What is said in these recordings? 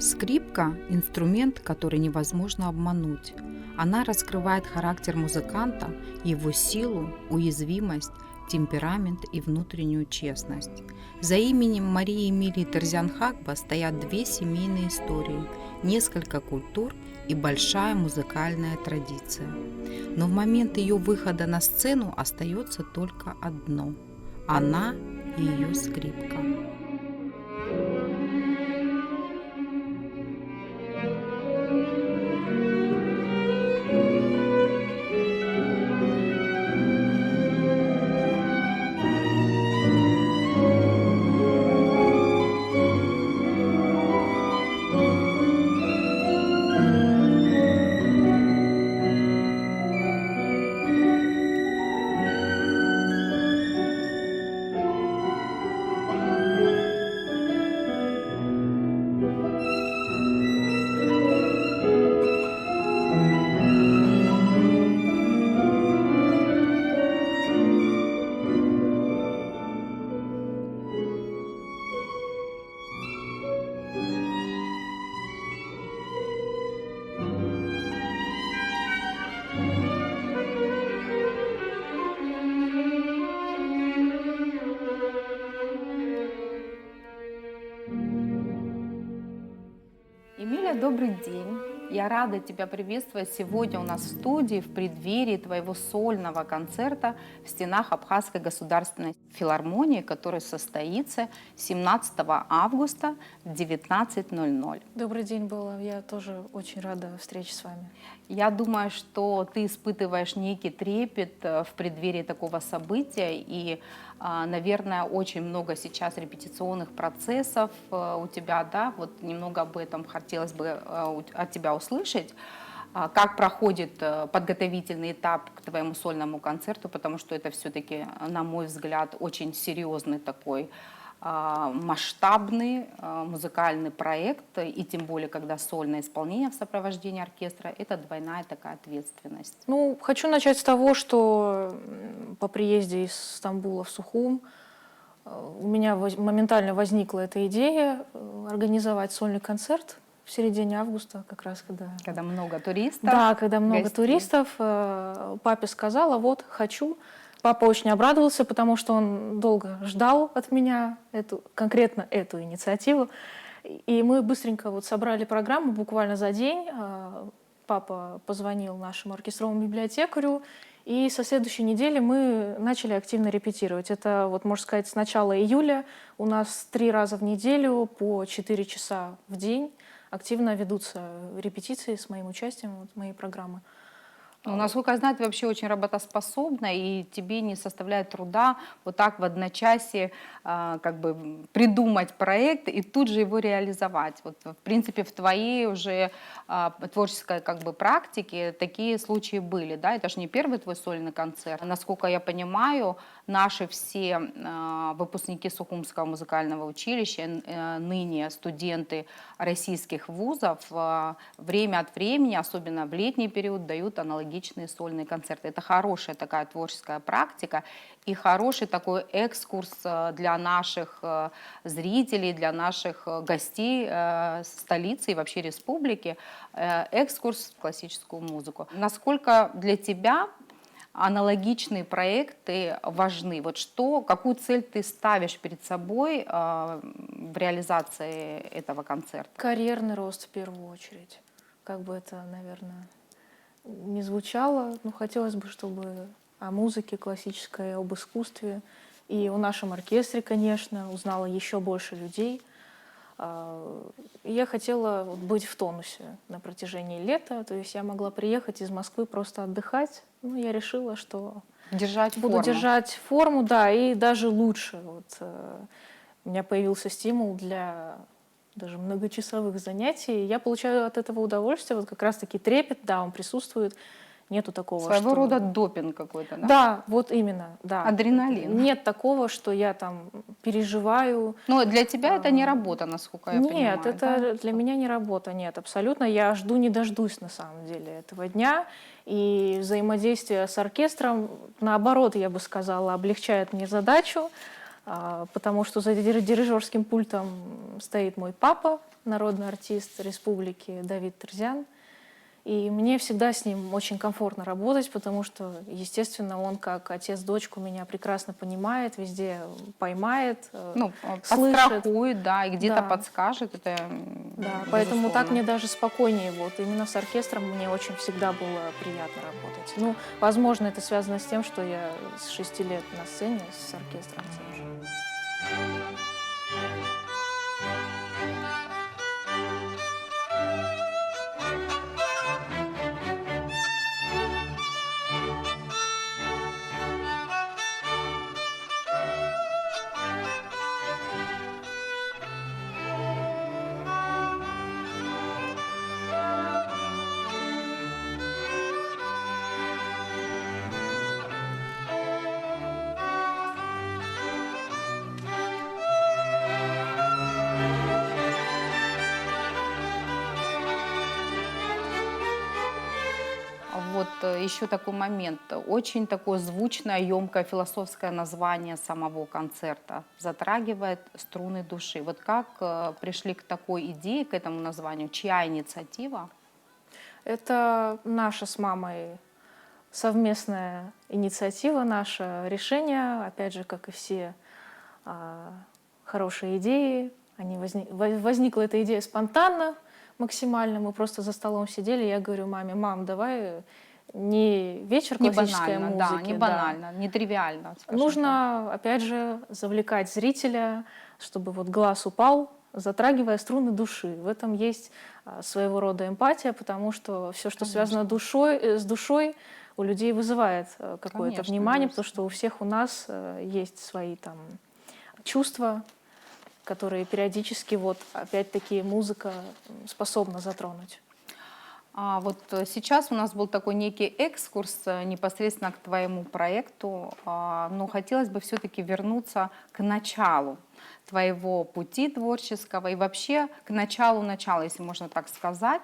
Скрипка – инструмент, который невозможно обмануть. Она раскрывает характер музыканта, его силу, уязвимость, темперамент и внутреннюю честность. За именем Марии Эмилии Терзиан-Хагба стоят две семейные истории, несколько культур и большая музыкальная традиция. Но в момент ее выхода на сцену остается только одно – она и ее скрипка. Эмилия, добрый день. Я рада тебя приветствовать сегодня у нас в студии в преддверии твоего сольного концерта в стенах Абхазской государственной филармонии, который состоится 17 августа в 19:00. Добрый день, Белла. Я тоже очень рада встрече с вами. Я думаю, что ты испытываешь некий трепет в преддверии такого события, и, наверное, очень много сейчас репетиционных процессов у тебя, да? Вот немного об этом хотелось бы от тебя услышать. Как проходит подготовительный этап к твоему сольному концерту, потому что это все-таки, на мой взгляд, очень серьезный такой масштабный музыкальный проект, и тем более, когда сольное исполнение в сопровождении оркестра, это двойная такая ответственность. Ну, хочу начать с того, что по приезде из Стамбула в Сухум у меня моментально возникла эта идея организовать сольный концерт в середине августа, как раз Когда много туристов. Да, когда много гостей. туристов. Папе сказала, вот, хочу. Папа очень обрадовался, потому что он долго ждал от меня конкретно эту инициативу. И мы быстренько вот собрали программу буквально за день. Папа позвонил нашему оркестровому библиотекарю, и со следующей недели мы начали активно репетировать. Это, вот, можно сказать, с начала июля у нас 3 раза в неделю по 4 часа в день активно ведутся репетиции с моим участием, вот, моей программы. Ну, насколько я знаю, ты вообще очень работоспособна, и тебе не составляет труда вот так в одночасье как бы придумать проект и тут же его реализовать. Вот, в принципе, в твоей уже творческой как бы практике такие случаи были, да? Это же не первый твой сольный концерт. Насколько я понимаю, наши все выпускники Сухумского музыкального училища, ныне студенты российских вузов, время от времени, особенно в летний период, дают аналогичные сольные концерты. Это хорошая такая творческая практика и хороший такой экскурс для наших зрителей, для наших гостей столицы и вообще республики, экскурс в классическую музыку. Насколько для тебя аналогичные проекты важны? Вот какую цель ты ставишь перед собой в реализации этого концерта? Карьерный рост в первую очередь. Как бы это, наверное, не звучало, но хотелось бы, чтобы о музыке классической, об искусстве и о нашем оркестре, конечно, узнало еще больше людей. И я хотела быть в тонусе на протяжении лета, то есть я могла приехать из Москвы просто отдыхать, но я решила, что буду держать форму, да, и даже лучше. Вот, у меня появился стимул для даже многочасовых занятий. Я получаю от этого удовольствие, вот как раз-таки трепет, да, он присутствует. Нету такого, Своего рода допинг какой-то, да? Да, вот именно, да. Адреналин. Нет такого, что я там переживаю. Но для тебя это не работа, насколько я понимаю. Нет, это для меня не работа, нет, абсолютно. Я жду не дождусь, на самом деле, этого дня. И взаимодействие с оркестром, наоборот, я бы сказала, облегчает мне задачу. потому что за дирижерским пультом стоит мой папа, народный артист республики Давид Терзян. И мне всегда с ним очень комфортно работать, потому что, естественно, он как отец дочку меня прекрасно понимает, везде поймает, Ну, слышит. подстрахует, да, и где-то Да. подскажет. Это, Да, поэтому так безусловно. мне даже спокойнее. Вот именно с оркестром мне очень всегда было приятно работать. Ну, возможно, это связано с тем, что я с 6 лет на сцене с оркестром тем же. Вот еще такой момент. Очень такое звучное, емкое философское название самого концерта. Затрагивает струны души. Вот как пришли к такой идее, к этому названию? Чья инициатива? Это наша с мамой совместная инициатива, наше решение, опять же, как и все хорошие идеи. Возникла эта идея спонтанно, максимально. Мы просто за столом сидели, я говорю маме: мам, давай не вечер Не классической банально, да, музыки, не банально, не тривиально, скажем так. нужно, опять же, завлекать зрителя, чтобы вот глаз упал, затрагивая струны души. В этом есть своего рода эмпатия, потому что все, что связано с душой, у людей вызывает какое-то Конечно, внимание, безусловно. потому что у всех у нас есть свои там чувства, которые периодически, вот опять-таки, музыка способна затронуть. Вот сейчас у нас был такой некий экскурс непосредственно к твоему проекту, но хотелось бы все-таки вернуться к началу твоего пути творческого и вообще к начала, если можно так сказать.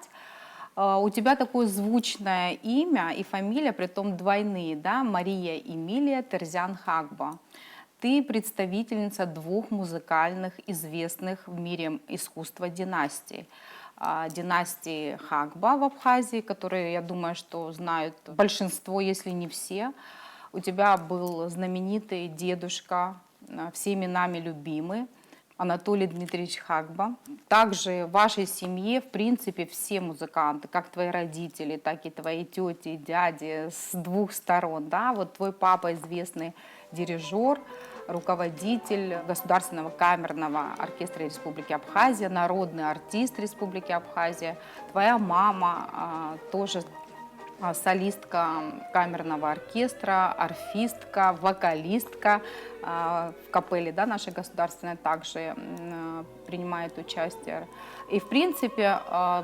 У тебя такое звучное имя и фамилия, притом двойные, да, Мария Эмилия Терзян-Хагба. Ты представительница двух музыкальных, известных в мире искусства династий. Династии Хагба в Абхазии, которые, я думаю, что знают большинство, если не все. У тебя был знаменитый дедушка, всеми нами любимый, Анатолий Дмитриевич Хагба. Также в вашей семье, в принципе, все музыканты, как твои родители, так и твои тети и дяди с двух сторон. Да? Вот твой папа известный дирижер, руководитель Государственного камерного оркестра Республики Абхазия, народный артист Республики Абхазия. Твоя мама тоже солистка камерного оркестра, арфистка, вокалистка в капелле, да, нашей государственной также принимает участие. И, в принципе,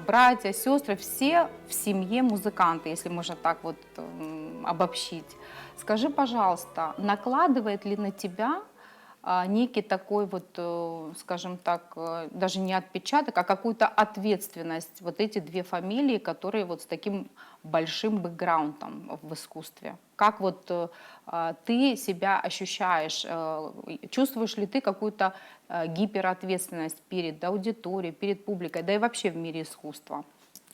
братья, сестры, все в семье музыканты, если можно так вот обобщить. Скажи, пожалуйста, накладывает ли на тебя некий такой вот, скажем так, даже не отпечаток, а какую-то ответственность вот эти две фамилии, которые вот с таким большим бэкграундом в искусстве? Как вот ты себя ощущаешь? Чувствуешь ли ты какую-то гиперответственность перед аудиторией, перед публикой, да и вообще в мире искусства?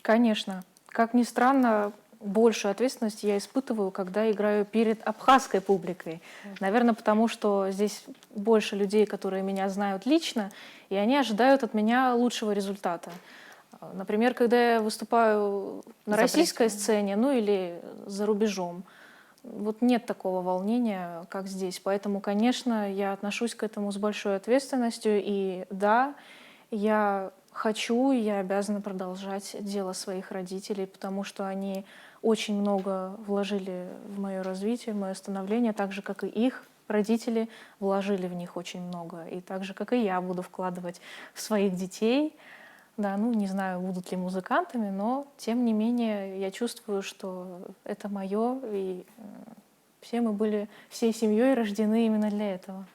Конечно. Как ни странно, большую ответственность я испытываю, когда играю перед абхазской публикой. Наверное, потому что здесь больше людей, которые меня знают лично, и они ожидают от меня лучшего результата. Например, когда я выступаю на российской сцене, ну или за рубежом, вот нет такого волнения, как здесь. Поэтому, конечно, я отношусь к этому с большой ответственностью. И да, я хочу, я обязана продолжать дело своих родителей, потому что они очень много вложили в мое развитие, в мое становление, так же, как и их родители вложили в них очень много. И так же, как и я буду вкладывать в своих детей. Да, ну не знаю, будут ли музыкантами, но тем не менее я чувствую, что это мое, и все мы были всей семьей рождены именно для этого.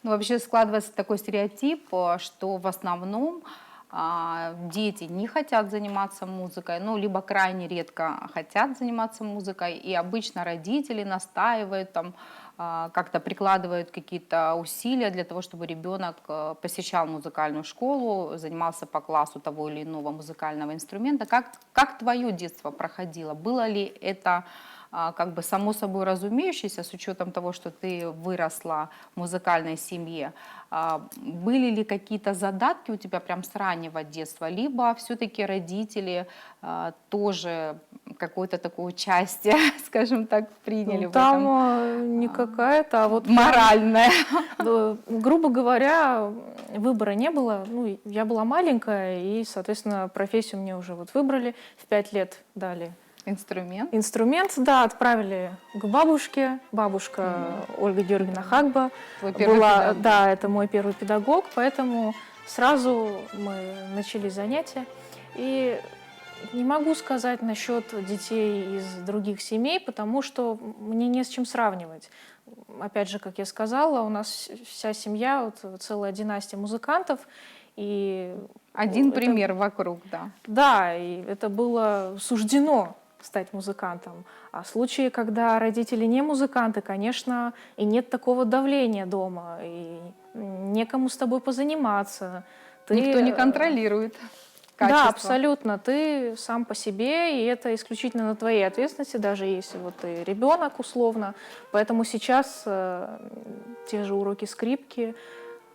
Ну, вообще складывается такой стереотип, что в основном дети не хотят заниматься музыкой, ну, либо крайне редко хотят заниматься музыкой, и обычно родители настаивают, там, как-то прикладывают какие-то усилия для того, чтобы ребенок посещал музыкальную школу, занимался по классу того или иного музыкального инструмента. Как твое детство проходило? Было ли это как бы само собой разумеющееся, с учетом того, что ты выросла в музыкальной семье? Были ли какие-то задатки у тебя прям с раннего детства, либо все-таки родители тоже какое-то такое участие, скажем так, приняли в Там этом? не какая-то, а вот Моральное. да, грубо говоря, выбора не было. Ну, я была маленькая, и, соответственно, профессию мне уже вот выбрали. В 5 лет дали Инструмент. инструмент, да, отправили к бабушке. Бабушка Ольга Георгиевна Хагба Твой первый была, педагог. да, это мой первый педагог, поэтому сразу мы начали занятия. И не могу сказать насчет детей из других семей, потому что мне не с чем сравнивать. Опять же, как я сказала, у нас вся семья, вот, целая династия музыкантов. И Один это- пример вокруг, да. Да, и это было суждено стать музыкантом. А случаи, когда родители не музыканты, конечно, и нет такого давления дома, и некому с тобой позаниматься. Никто не контролирует Да, качество. абсолютно. Ты сам по себе, и это исключительно на твоей ответственности, даже если вот ты ребенок условно. Поэтому сейчас те же уроки скрипки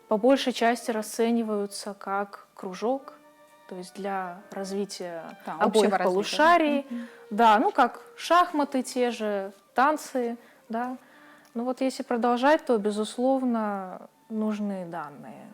по большей части расцениваются как кружок, то есть для развития Да, обоих общего развития. полушарий. Да, ну как шахматы те же, танцы, да. Ну вот если продолжать, то, безусловно, нужны данные.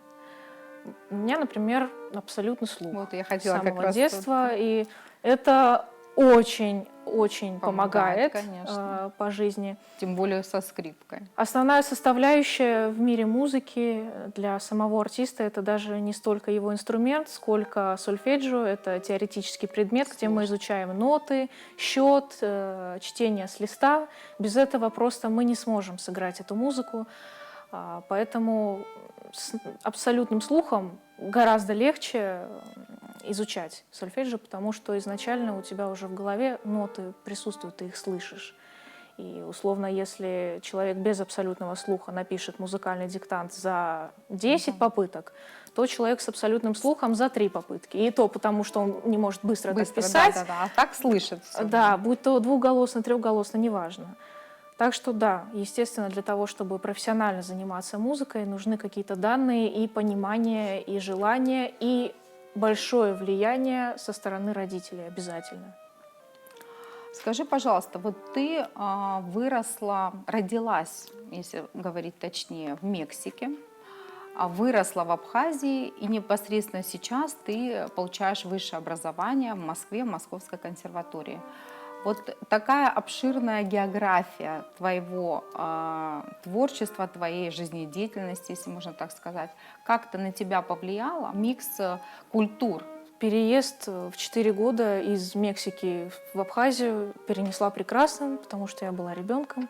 У меня, например, абсолютный слух Вот я с хотела как самого раз детства, и это очень-очень Помогает, помогает конечно. по жизни. Тем более со скрипкой. Основная составляющая в мире музыки для самого артиста — это даже не столько его инструмент, сколько сольфеджио. Это теоретический предмет, где мы изучаем ноты, счет, чтение с листа. Без этого просто мы не сможем сыграть эту музыку. Поэтому с абсолютным слухом гораздо легче изучать сольфеджио, потому что изначально у тебя уже в голове ноты присутствуют, ты их слышишь. И условно, если человек без абсолютного слуха напишет музыкальный диктант за 10 попыток, то человек с абсолютным слухом за 3 попытки. И то потому, что он не может быстро так писать. Да. А так слышит всё. Да, будь то двухголосно, трехголосно, неважно. Так что да, естественно, для того, чтобы профессионально заниматься музыкой, нужны какие-то данные и понимание, и желание, и большое влияние со стороны родителей обязательно. Скажи, пожалуйста, вот ты выросла, родилась, если говорить точнее, в Мексике, выросла в Абхазии, и непосредственно сейчас ты получаешь высшее образование в Москве, в Московской консерватории. Вот такая обширная география твоего творчества, твоей жизнедеятельности, если можно так сказать, как-то на тебя повлияла? Микс культур. Переезд в 4 года из Мексики в Абхазию перенесла прекрасно, потому что я была ребенком.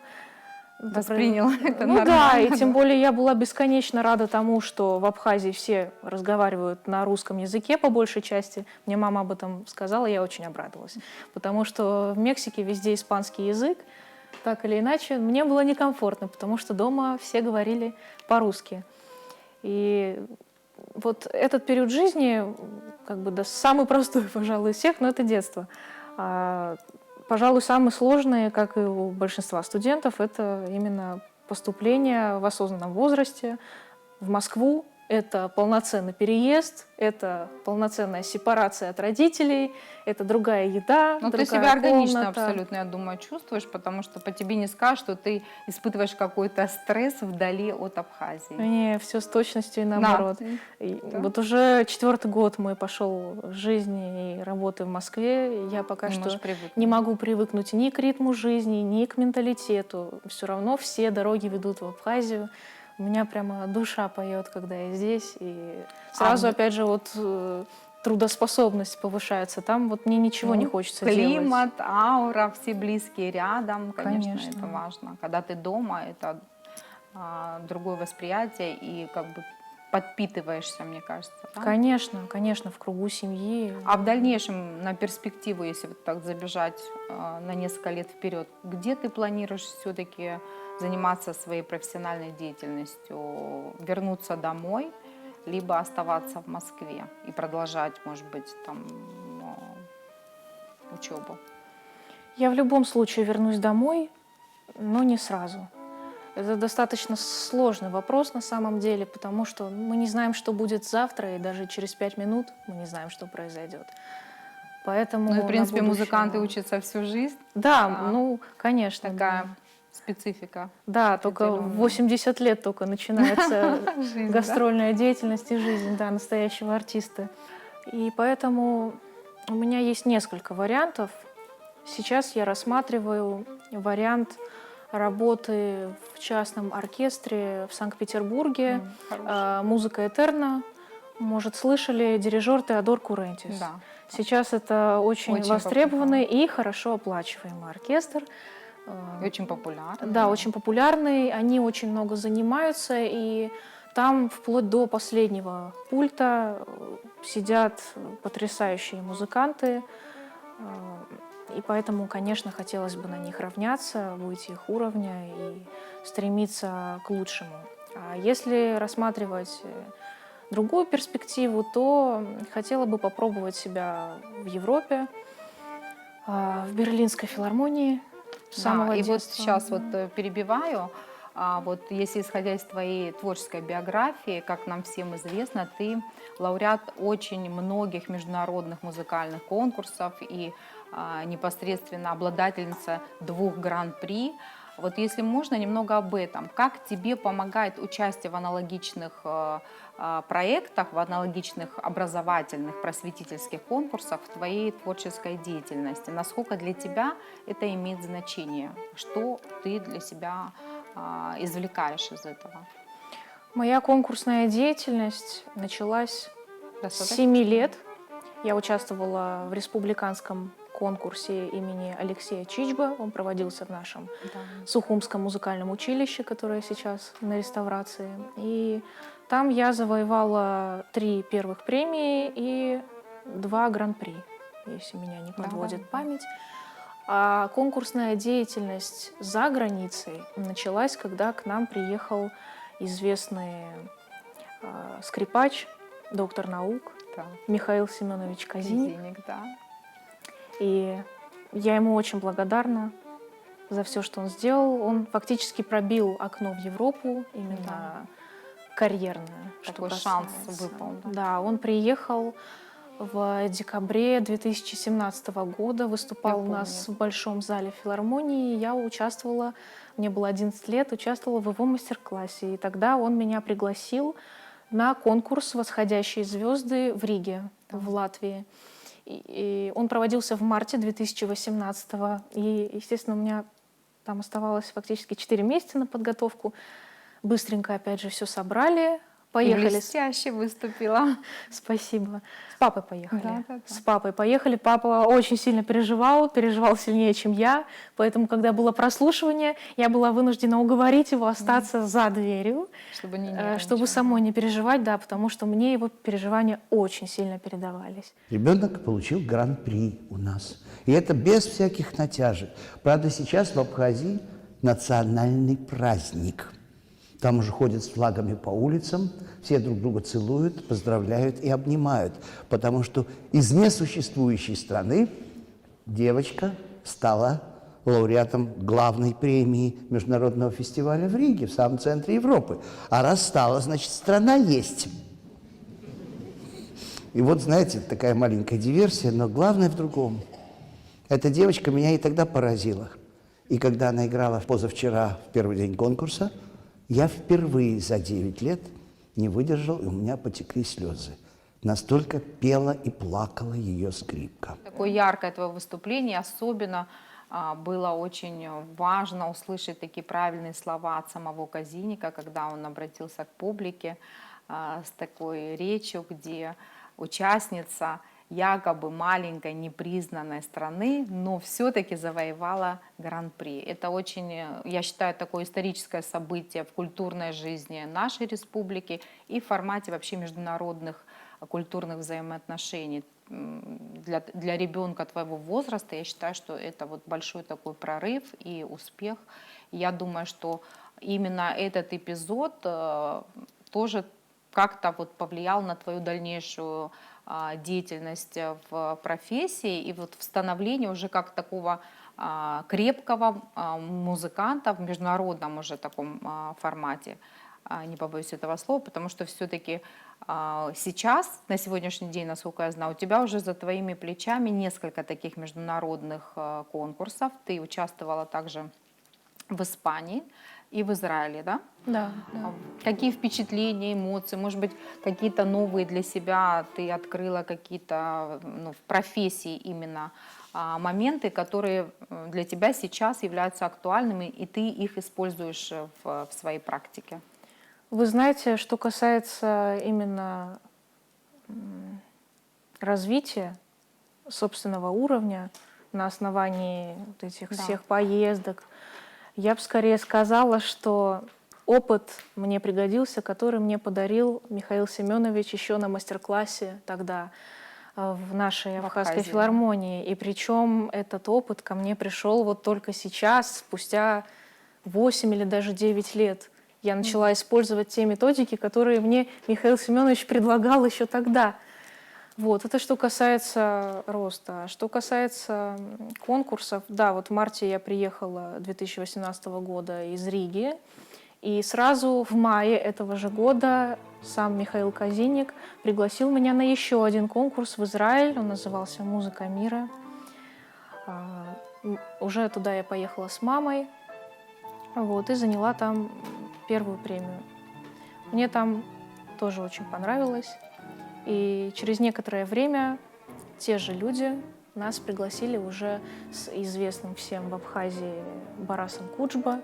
Восприняла это Ну да, нормально, и тем более я была бесконечно рада тому, что в Абхазии все разговаривают на русском языке по большей части. Мне мама об этом сказала, я очень обрадовалась. Потому что в Мексике везде испанский язык, так или иначе, мне было некомфортно, потому что дома все говорили по-русски. И вот этот период жизни, как бы, да, самый простой, пожалуй, из всех, но это детство. Пожалуй, самый сложный, как и у большинства студентов, это именно поступление в осознанном возрасте в Москву. Это полноценный переезд, это полноценная сепарация от родителей, это другая еда, Но другая ты себя органично комната. абсолютно, я думаю, чувствуешь, потому что по тебе не скажешь, что ты испытываешь какой-то стресс вдали от Абхазии. Не, все с точностью и наоборот. И Да. вот уже 4-й год мой пошел жизни и работы в Москве. Я пока Не что можешь привыкнуть. не могу привыкнуть ни к ритму жизни, ни к менталитету. Все равно все дороги ведут в Абхазию. У меня прямо душа поет, когда я здесь. И сразу, опять же, вот трудоспособность повышается. Там вот мне ничего не хочется делать. Климат, аура, все близкие рядом, конечно, Конечно. это важно. Когда ты дома, это другое восприятие, и как бы подпитываешься, мне кажется. Да? Конечно, конечно, в кругу семьи. А в дальнейшем, на перспективу, если вот так забежать на несколько лет вперед, где ты планируешь все-таки заниматься своей профессиональной деятельностью? Вернуться домой, либо оставаться в Москве и продолжать, может быть, там учебу? Я в любом случае вернусь домой, но не сразу. Это достаточно сложный вопрос на самом деле, потому что мы не знаем, что будет завтра, и даже через 5 минут мы не знаем, что произойдет. Поэтому Ну и, в на принципе, будущее- музыканты учатся всю жизнь. Да, А, ну, конечно. Такая Да, специфика. да, только в определенная. 80 лет только начинается Жизнь, да? гастрольная деятельность и жизнь, да, настоящего артиста. И поэтому у меня есть несколько вариантов. Сейчас я рассматриваю вариант работы в частном оркестре в Санкт-Петербурге. Хорошо. Музыка Этерна. Может, слышали, дирижер Теодор Курентис. Да. Сейчас это очень, Очень востребованный и хорошо оплачиваемый оркестр. И очень популярный. Да, очень популярный. Они очень много занимаются, и там вплоть до последнего пульта сидят потрясающие музыканты. И поэтому, конечно, хотелось бы на них равняться, быть их уровня и стремиться к лучшему. А если рассматривать другую перспективу, то хотела бы попробовать себя в Европе, в Берлинской филармонии с самого Да, и вот детства. сейчас вот перебиваю. Вот если исходя из твоей творческой биографии, как нам всем известно, ты лауреат очень многих международных музыкальных конкурсов и непосредственно обладательница 2 гран-при. Вот если можно, немного об этом. Как тебе помогает участие в аналогичных проектах, в аналогичных образовательных, просветительских конкурсах в твоей творческой деятельности? Насколько для тебя это имеет значение? Что ты для себя извлекаешь из этого? Моя конкурсная деятельность началась с Достаточно? 7 лет. Я участвовала в республиканском конкурсе имени Алексея Чичба. Он проводился в нашем Да. Сухумском музыкальном училище, которое сейчас на реставрации. И там я завоевала 3 первых премии и 2 гран-при, если меня не подводит Да. память. А конкурсная деятельность за границей началась, когда к нам приехал известный скрипач, доктор наук Да. Михаил Семенович Казиник. Казиник, да. И я ему очень благодарна за все, что он сделал. Он фактически пробил окно в Европу, именно карьерное. Такой что шанс касается. выпал, да? Да, он приехал в декабре 2017 года, выступал Я у нас помню. в Большом зале филармонии. Я участвовала, мне было 11 лет, участвовала в его мастер-классе. И тогда он меня пригласил на конкурс «Восходящие звезды» в Риге, в Латвии. И он проводился в марте 2018. И, естественно, у меня там оставалось фактически 4 месяца на подготовку. Быстренько, опять же, все собрали. И Поехали. блестяще выступила. Спасибо. С папой поехали. Да. С папой поехали. Папа очень сильно переживал сильнее, чем я. Поэтому, когда было прослушивание, я была вынуждена уговорить его остаться за дверью, Чтобы не чтобы нервничать. самой не переживать, да, потому что мне его переживания очень сильно передавались. Ребенок получил гран-при у нас. И это без всяких натяжек. Правда, сейчас в Абхазии национальный праздник. Там уже ходят с флагами по улицам, все друг друга целуют, поздравляют и обнимают. Потому что из несуществующей страны девочка стала лауреатом главной премии международного фестиваля в Риге, в самом центре Европы. А раз стала, значит, страна есть. И вот, знаете, такая маленькая диверсия, но главное в другом. Эта девочка меня и тогда поразила. И когда она играла позавчера, в первый день конкурса, я впервые за 9 лет не выдержал, и у меня потекли слезы. Настолько пела и плакала ее скрипка. Такое яркое твое выступление, особенно было очень важно услышать такие правильные слова от самого Казиника, когда он обратился к публике с такой речью, где участница якобы маленькой, непризнанной страны, но все-таки завоевала Гран-при. Это очень, я считаю, такое историческое событие в культурной жизни нашей республики и в формате вообще международных культурных взаимоотношений. Для ребенка твоего возраста я считаю, что это вот большой такой прорыв и успех. Я думаю, что именно этот эпизод тоже как-то вот повлиял на твою дальнейшую деятельность в профессии и вот в становлении уже как такого крепкого музыканта в международном уже таком формате, не побоюсь этого слова, потому что все-таки сейчас, на сегодняшний день, насколько я знаю, у тебя уже за твоими плечами несколько таких международных конкурсов. Ты участвовала также в Испании и в Израиле, да? Да, да. Какие впечатления, эмоции, может быть, какие-то новые для себя ты открыла, какие-то в профессии именно моменты, которые для тебя сейчас являются актуальными, и ты их используешь в своей практике? Вы знаете, что касается именно развития собственного уровня на основании вот этих Да. всех поездок, я бы скорее сказала, что опыт мне пригодился, который мне подарил Михаил Семенович еще на мастер-классе тогда в нашей В Абхазской Абхазии. филармонии. И причем этот опыт ко мне пришел вот только сейчас, спустя 8 или даже 9 лет. Я начала использовать те методики, которые мне Михаил Семенович предлагал еще тогда. Вот, это что касается роста. Что касается конкурсов, да, вот в марте я приехала 2018 года из Риги, и сразу в мае этого же года сам Михаил Казинник пригласил меня на еще один конкурс в Израиль, он назывался «Музыка мира». Уже туда я поехала с мамой, вот, и заняла там первую премию. Мне там тоже очень понравилось. И через некоторое время те же люди нас пригласили уже с известным всем в Абхазии Барасом Куджба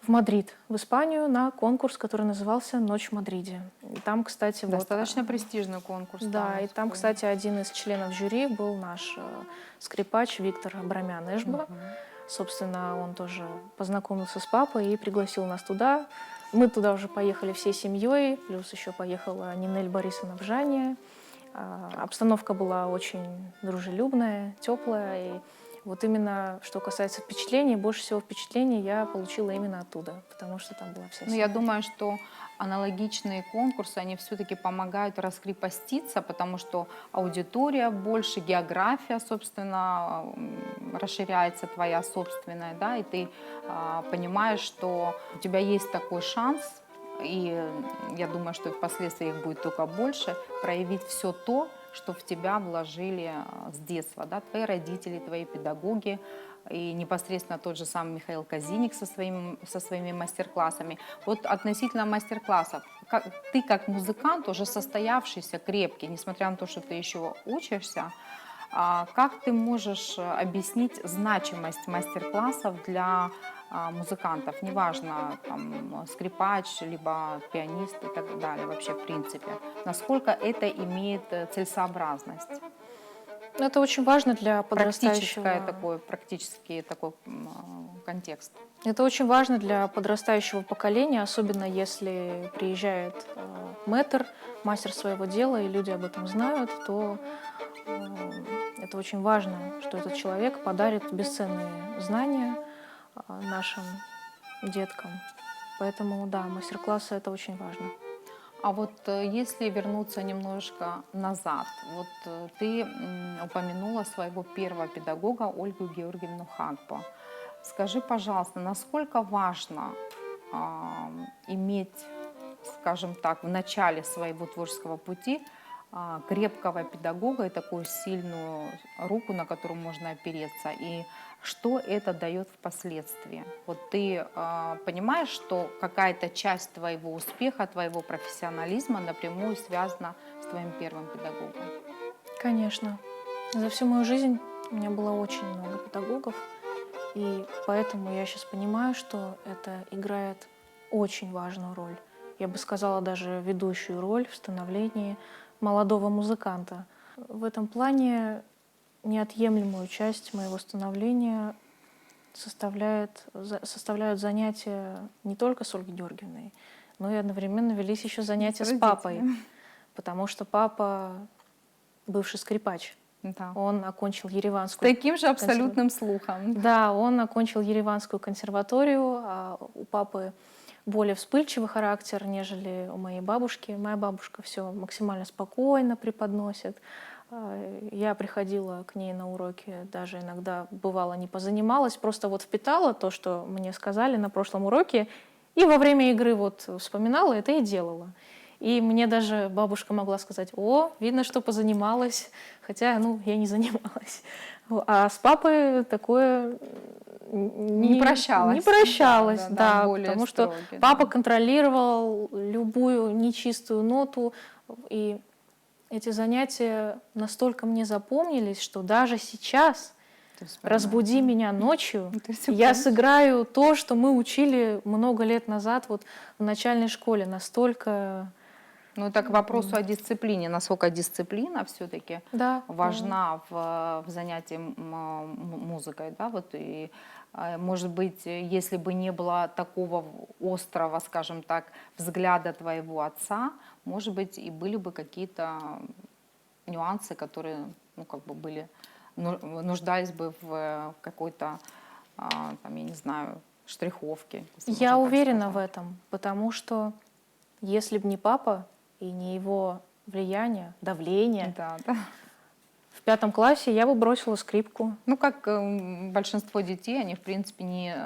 в Мадрид, в Испанию, на конкурс, который назывался «Ночь в Мадриде». И там, кстати, Достаточно престижный конкурс. да, и там, кстати, один из членов жюри был наш скрипач Виктор Абрамян-Эшба. Собственно, он тоже познакомился с папой и пригласил нас туда. Мы туда уже поехали всей семьей, плюс еще поехала Нинель Борисовна Бжания. Обстановка была очень дружелюбная, теплая. И вот именно, что касается впечатлений, больше всего впечатлений я получила именно оттуда, потому что там была вся Ну, семья. я думаю, что аналогичные конкурсы, они все-таки помогают раскрепоститься, потому что аудитория больше, география, собственно, расширяется твоя собственная, да, и ты понимаешь, что у тебя есть такой шанс, и я думаю, что впоследствии их будет только больше, проявить все то, что в тебя вложили с детства, да, твои родители, твои педагоги, и непосредственно тот же самый Михаил Казинник со своими мастер-классами. Вот относительно мастер-классов, ты как музыкант, уже состоявшийся, крепкий, несмотря на то, что ты еще учишься, как ты можешь объяснить значимость мастер-классов для музыкантов, неважно, там, скрипач, либо пианист и так далее, вообще в принципе, насколько это имеет целесообразность? Это очень важно для подрастающего. Практический такой контекст. Это очень важно для подрастающего поколения, особенно если приезжает мэтр, мастер своего дела, и люди об этом знают, то это очень важно, что этот человек подарит бесценные знания нашим деткам. Поэтому, да, мастер-классы — это очень важно. А вот если вернуться немножко назад, вот ты упомянула своего первого педагога Ольгу Георгиевну Хагбо. Скажи, пожалуйста, насколько важно иметь, скажем так, в начале своего творческого пути крепкого педагога и такую сильную руку, на которую можно опереться, и что это дает впоследствии? Вот ты понимаешь, что какая-то часть твоего успеха, твоего профессионализма напрямую связана с твоим первым педагогом? Конечно. За всю мою жизнь у меня было очень много педагогов, и поэтому я сейчас понимаю, что это играет очень важную роль. Я бы сказала, даже ведущую роль в становлении молодого музыканта. В этом плане неотъемлемую часть моего становления составляют занятия не только с Ольгой Георгиевной, но и одновременно велись еще занятия с папой, потому что папа бывший скрипач. Да. Он окончил С Ереванскую... таким же абсолютным слухом. Да, он окончил Ереванскую консерваторию, а у папы более вспыльчивый характер, нежели у моей бабушки. Моя бабушка все максимально спокойно преподносит. Я приходила к ней на уроки, даже иногда бывало не позанималась, просто вот впитала то, что мне сказали на прошлом уроке, и во время игры вот вспоминала это и делала. И мне даже бабушка могла сказать: о, видно, что позанималась, хотя, ну, я не занималась. А с папой такое Не прощалась. Не прощалась, да, более потому что строгий, папа да. контролировал любую нечистую ноту, и эти занятия настолько мне запомнились, что даже сейчас Ты вспоминаешь, разбуди да? меня ночью, Ты всё я помнишь? сыграю то, что мы учили много лет назад вот в начальной школе. Настолько... Ну, так к вопросу о дисциплине. Насколько дисциплина все-таки Да, важна в занятии музыкой, да, вот и, может быть, если бы не было такого острого, скажем так, взгляда твоего отца, может быть, и были бы какие-то нюансы, которые, ну, как бы были, нуждались бы в какой-то, там, я не знаю, штриховке. если можно я так уверена в сказать. этом, потому что если бы не папа и не его влияние, давление, Да, да. в 5 классе я бы бросила скрипку. Ну, как большинство детей, они, в принципе,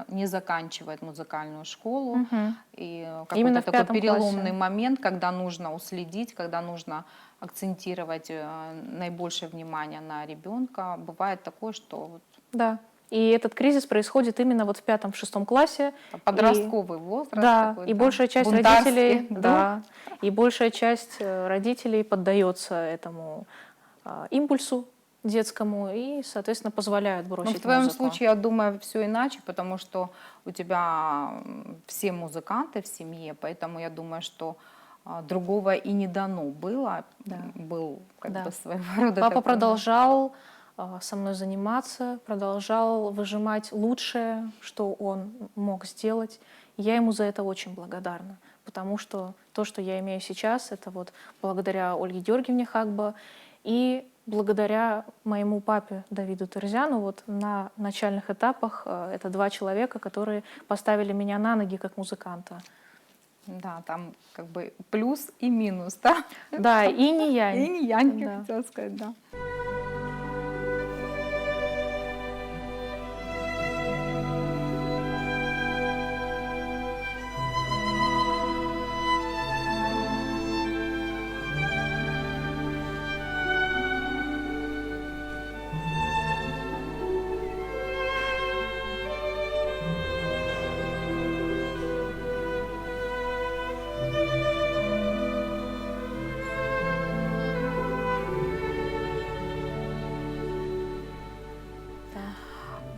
не заканчивают музыкальную школу. И Именно какой-то в такой 5 переломный классе. момент, когда нужно уследить, когда нужно акцентировать наибольшее внимание на ребенка. Бывает такое, что вот Да. И этот кризис происходит именно вот в 5-6 классе. подростковый возраст Да, такой, и да, большая часть бунтарский родителей, дух. да, и большая часть родителей поддается этому импульсу детскому и, соответственно, позволяют Но бросить в твоем музыку. случае, я думаю, все иначе, потому что у тебя все музыканты в семье, поэтому я думаю, что другого и не дано было. Да. Был как Да. бы своего рода Папа такой, да. продолжал со мной заниматься, продолжал выжимать лучшее, что он мог сделать. Я ему за это очень благодарна, потому что то, что я имею сейчас, это вот благодаря Ольге Георгиевне Хагба и благодаря моему папе Давиду Терзяну. Вот на начальных этапах это 2 человека, которые поставили меня на ноги как музыканта. Да, там как бы плюс и минус, да? Да, и не я. И не янь, Да. хотела сказать, да.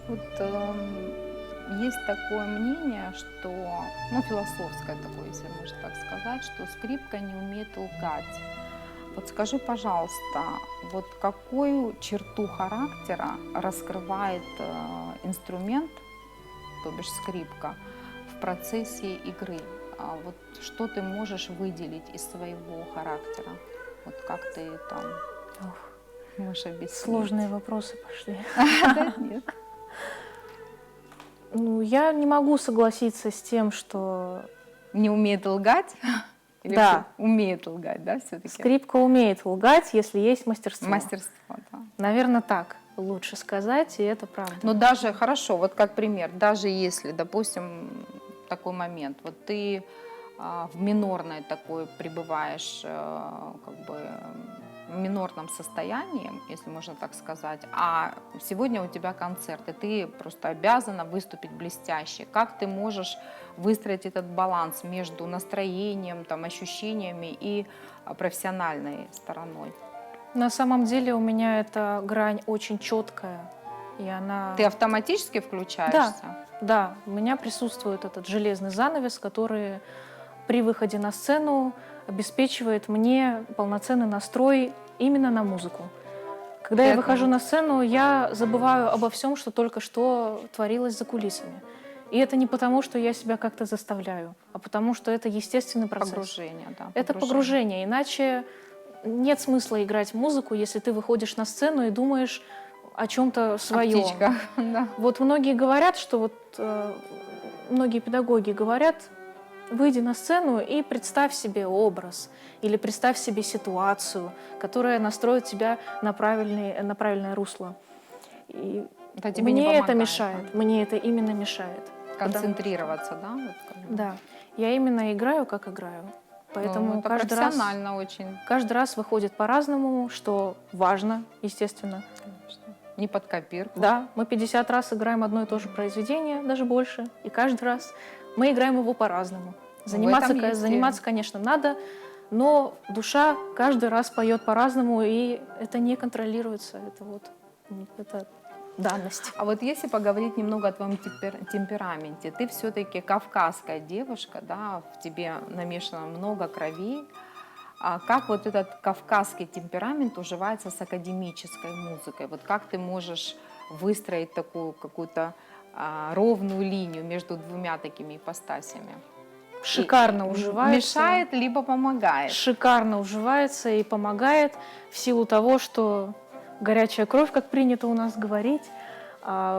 Вот есть такое мнение, что, ну, философское такое, если можно так сказать, что скрипка не умеет лгать. Вот скажи, пожалуйста, вот какую черту характера раскрывает инструмент, то бишь скрипка, в процессе игры? Вот что ты можешь выделить из своего характера? Вот как ты там Ох, можешь объяснить? сложные вопросы пошли. Да, нет. Ну, я не могу согласиться с тем, что Не умеет лгать? Или Да. всё- умеет лгать, да, все-таки? скрипка умеет лгать, если есть мастерство. Мастерство, да. Наверное, так лучше сказать, и это правда. Но даже, хорошо, вот как пример, даже если, допустим, такой момент, вот ты в минорной такой пребываешь, как бы в минорном состоянии, если можно так сказать, а сегодня у тебя концерт, и ты просто обязана выступить блестяще. Как ты можешь выстроить этот баланс между настроением, там, ощущениями и профессиональной стороной? На самом деле у меня эта грань очень четкая, и она... Ты автоматически включаешься? Да, у меня присутствует этот железный занавес, который при выходе на сцену обеспечивает мне полноценный настрой именно на музыку. Когда я Как- выхожу на сцену, я забываю обо всем, что только что творилось за кулисами. И это не потому, что я себя как-то заставляю, а потому что это естественный процесс. Погружение, да. Это погружение. Иначе нет смысла играть музыку, если ты выходишь на сцену и думаешь о чем-то О своем. птичках, да. Вот многие говорят, что многие педагоги говорят, выйди на сцену и представь себе образ или представь себе ситуацию, которая настроит тебя на правильное русло. И Это тебе не мне это помогает, мешает, мне это именно мешает. Концентрироваться, да? Вот как бы. Да, я именно играю, как играю. Поэтому Ну, это каждый профессионально очень. каждый раз выходит по-разному, что важно, естественно. Конечно. Не под копирку. Да, мы 50 раз играем одно и то же произведение, даже больше, и каждый раз мы играем его по-разному. этом Заниматься, конечно, надо, но душа каждый раз поет по-разному, и это не контролируется. Это данность. А вот если поговорить немного о твоем темпераменте, ты все-таки кавказская девушка, да, в тебе намешано много крови. А как вот этот кавказский темперамент уживается с академической музыкой? Вот как ты можешь выстроить такую какую-то ровную линию между двумя такими ипостасями? Шикарно уживается. Мешает, либо помогает. Шикарно уживается и помогает в силу того, что горячая кровь, как принято у нас говорить,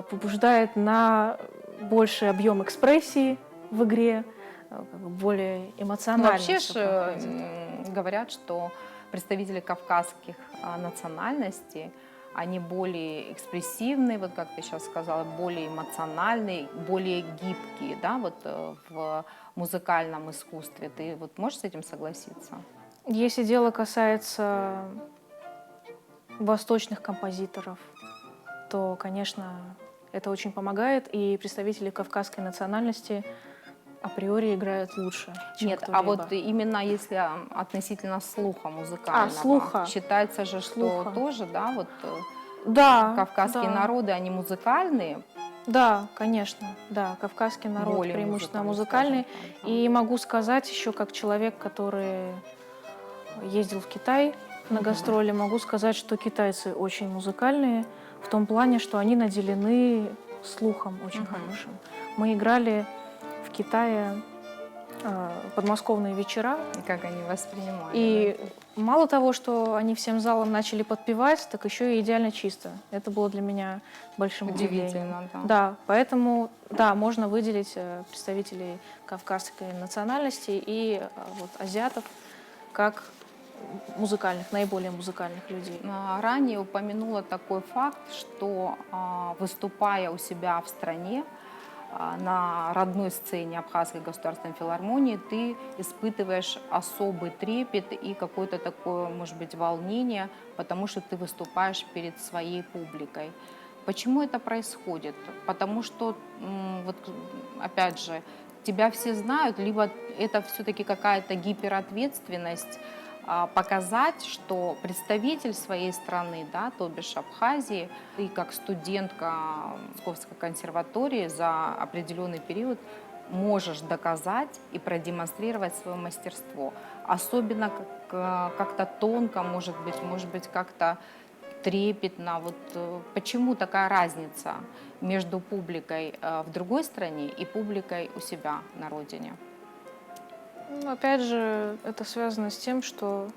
побуждает на больший объем экспрессии в игре, более Ну, эмоционально. вообще всё ж проходит. говорят, что представители кавказских национальностей, они более экспрессивные, вот как ты сейчас сказала, более эмоциональные, более гибкие, да, вот в музыкальном искусстве. Ты вот можешь с этим согласиться? Если дело касается восточных композиторов, то, конечно, это очень помогает, и представители кавказской национальности априори играют лучше, чем Нет, кто-либо. а вот именно если относительно слуха музыкального. слуха. Считается же, что Слуха. тоже, да, вот Да, кавказские да. народы, они музыкальные, Да, конечно, да, кавказский народ более преимущественно музыкальные, музыкальный. скажем так, да. И могу сказать еще как человек, который ездил в Китай на гастроли, могу сказать, что китайцы очень музыкальные в том плане, что они наделены слухом очень хорошим. Мы играли в Китае подмосковные вечера, И как они воспринимают. и мало того, что они всем залом начали подпевать, так еще и идеально чисто. Это было для меня большим удивлением. Удивительно, да. Да, поэтому, да, можно выделить представителей кавказской национальности и вот азиатов как музыкальных, наиболее музыкальных людей. Ранее упомянула такой факт, что выступая у себя в стране, на родной сцене Абхазской государственной филармонии, ты испытываешь особый трепет и какое-то такое, может быть, волнение, потому что ты выступаешь перед своей публикой. Почему это происходит? Потому что, вот, опять же, тебя все знают, либо это все-таки какая-то гиперответственность, показать, что представитель своей страны, да, то бишь Абхазии, ты как студентка Московской консерватории за определенный период можешь доказать и продемонстрировать свое мастерство. Особенно как-то тонко, может быть, как-то трепетно. Вот почему такая разница между публикой в другой стране и публикой у себя на родине? Ну, опять же, это связано с тем, что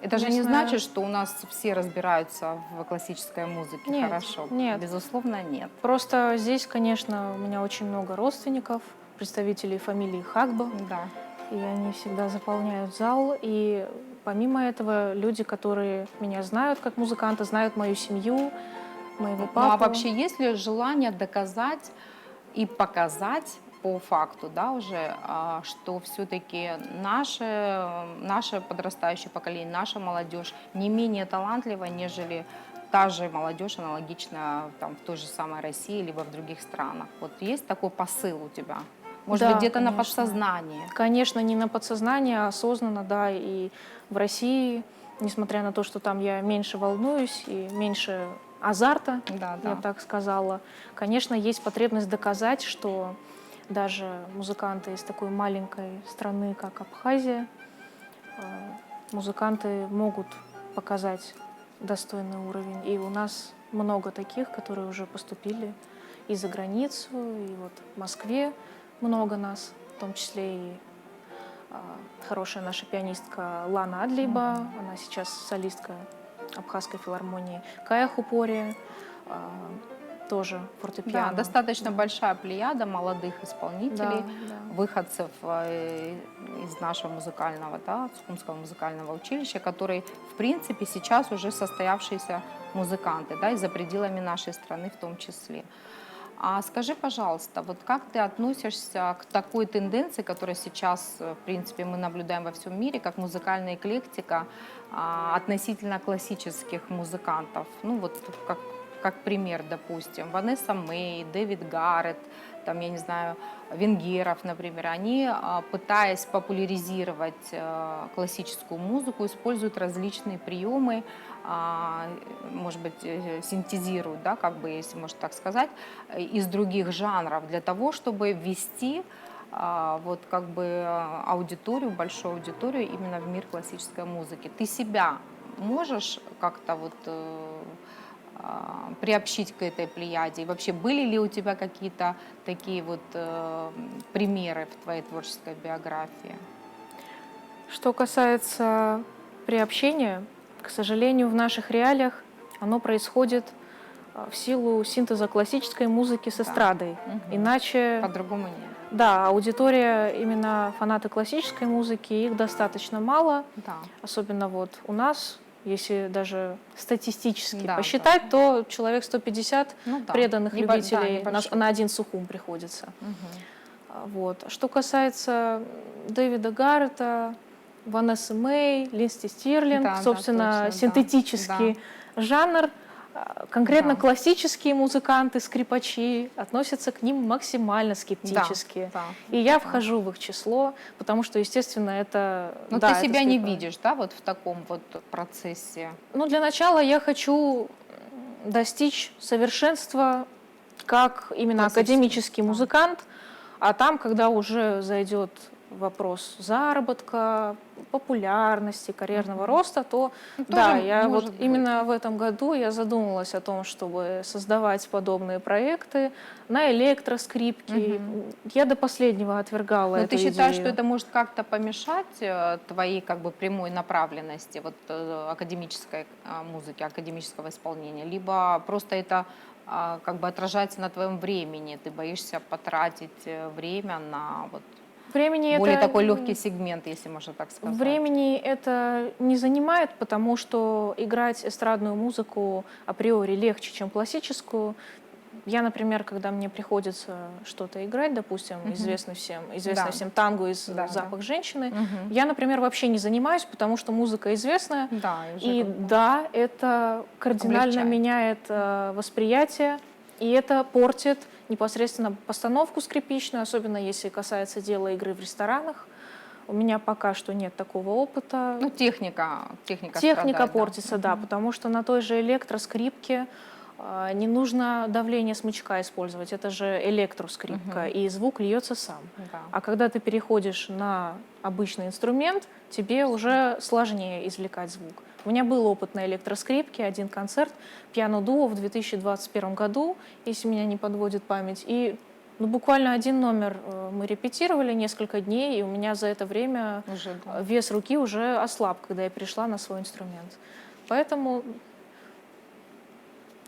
Это же не местная- значит, что у нас все разбираются в классической музыке Нет, хорошо. нет. Безусловно, нет. Просто здесь, конечно, у меня очень много родственников, представителей фамилии Хагба, Да. и они всегда заполняют зал. И помимо этого, люди, которые меня знают как музыканта, знают мою семью, моего папу. Ну а вообще есть ли желание доказать и показать по факту, да, уже, что все-таки наше подрастающее поколение, наша молодежь не менее талантлива, нежели та же молодежь, аналогичная там, в той же самой России, либо в других странах? Вот есть такой посыл у тебя? Может Да, быть, где-то на конечно. подсознании? Конечно, не на подсознание, а осознанно, да. И в России, несмотря на то, что там я меньше волнуюсь и меньше азарта, Да, я да. бы так сказала, конечно, есть потребность доказать, что даже музыканты из такой маленькой страны, как Абхазия, музыканты могут показать достойный уровень. И у нас много таких, которые уже поступили и за границу, и вот в Москве много нас, в том числе и хорошая наша пианистка Лана Адлейба, она сейчас солистка Абхазской филармонии, Кая Хупори, тоже Да, фортепиано. достаточно большая плеяда молодых исполнителей, Да. выходцев из нашего музыкального, да, Сухумского музыкального училища, которые, в принципе, сейчас уже состоявшиеся музыканты, да, и за пределами нашей страны в том числе. А скажи, пожалуйста, вот как ты относишься к такой тенденции, которая сейчас, в принципе, мы наблюдаем во всем мире, как музыкальная эклектика относительно классических музыкантов? Ну вот как пример, допустим, Ванесса Мэй, Дэвид Гарретт, там, я не знаю, Венгеров, например, они, пытаясь популяризировать классическую музыку, используют различные приемы, может быть, синтезируют, да, как бы, если можно так сказать, из других жанров для того, чтобы ввести вот как бы аудиторию, большую аудиторию именно в мир классической музыки. Ты себя можешь как-то вот приобщить к этой плеяде? И вообще, были ли у тебя какие-то такие вот примеры в твоей творческой биографии? Что касается приобщения, к сожалению, в наших реалиях оно происходит в силу синтеза классической музыки с эстрадой. Мгм. Иначе, По-другому нет. да, аудитория, именно фанаты классической музыки, их достаточно мало. Да. Особенно вот у нас, если даже статистически Да, посчитать, то человек 150 Ну да. преданных Да, любителей небольшой. на один Сухум приходится. Мгм. Вот. Что касается Дэвида Гаррета, Ванессы Мэй, Линсти Стирлинг, Да, да, собственно, точно, да. синтетический жанр, конкретно Да. классические музыканты, скрипачи относятся к ним максимально скептически. Да, И я вхожу в их число, потому что, естественно, это... Но да, ты это себя не скрипа. видишь, да, вот в таком вот процессе? Ну, для начала я хочу достичь совершенства как именно Классический, академический да. музыкант, а там, когда уже зайдет вопрос заработка, популярности, карьерного роста, то Ну, да, тоже я может вот быть. именно в этом году я задумалась о том, чтобы создавать подобные проекты на электроскрипке. Я до последнего отвергала Но эту ты считаешь, идею. что это может как-то помешать твоей как бы прямой направленности вот, академической музыки, академического исполнения? Либо просто это как бы отражается на твоем времени, ты боишься потратить время на вот Времени более это такой легкий сегмент, если можно так сказать? Времени это не занимает, потому что играть эстрадную музыку априори легче, чем классическую. Я, например, когда мне приходится что-то играть, допустим, известный Да. всем танго из Да, «Запах женщины», Мгм. я, например, вообще не занимаюсь, потому что музыка известная. Да, и уже И как бы да, это кардинально облегчает. меняет восприятие, и это портит непосредственно постановку скрипичную, особенно если касается дела игры в ресторанах. У меня пока что нет такого опыта. Ну, техника Техника страдает, да. портится, да, потому что на той же электроскрипке не нужно давление смычка использовать, это же электроскрипка, и звук льется сам. Да. А когда ты переходишь на обычный инструмент, тебе уже сложнее извлекать звук. У меня был опыт на электроскрипке, один концерт, пиано-дуо в 2021 году, если меня не подводит память. И буквально один номер мы репетировали несколько дней, и у меня за это время Уже, да. вес руки уже ослаб, когда я перешла на свой инструмент. Поэтому